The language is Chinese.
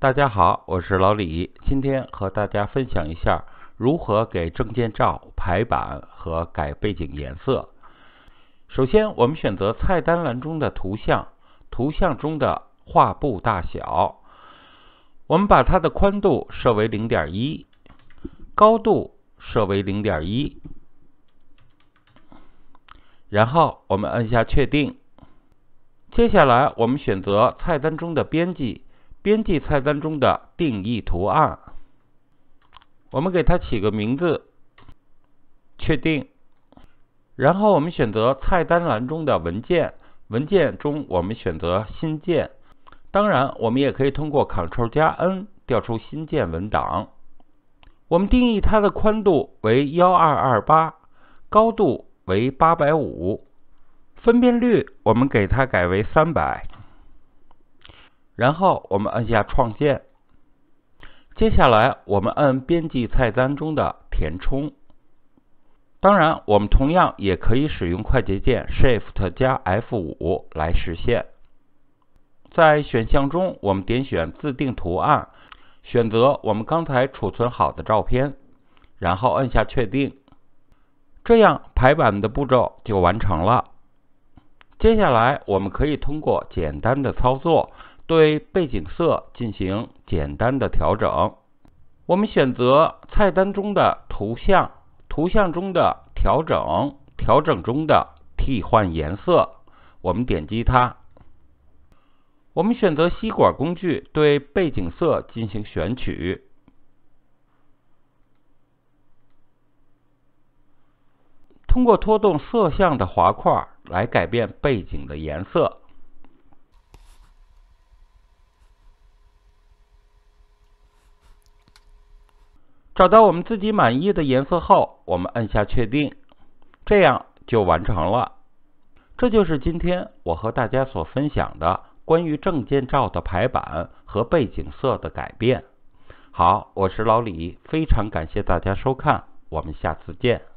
大家好，我是老李，今天和大家分享一下如何给证件照排版和改背景颜色。首先，我们选择菜单栏中的图像，图像中的画布大小，我们把它的宽度设为 0.1， 高度设为 0.1， 然后我们按下确定。接下来我们选择菜单中的编辑，编辑菜单中的定义图案，我们给它起个名字，确定。然后我们选择菜单栏中的文件，文件中我们选择新建，当然我们也可以通过 Ctrl+N 调出新建文档。我们定义它的宽度为1228，高度为850，分辨率我们给它改为300。然后我们按下创建。接下来我们按编辑菜单中的填充。当然我们同样也可以使用快捷键 Shift+F5 来实现。在选项中我们点选自定图案，选择我们刚才储存好的照片，然后按下确定。这样排版的步骤就完成了。接下来我们可以通过简单的操作对背景色进行简单的调整。我们选择菜单中的图像，图像中的调整，调整中的替换颜色，我们点击它。我们选择吸管工具对背景色进行选取。通过拖动色相的滑块来改变背景的颜色。找到我们自己满意的颜色后，我们按下确定，这样就完成了。这就是今天我和大家所分享的关于证件照的排版和背景色的改变。好，我是老李，非常感谢大家收看，我们下次见。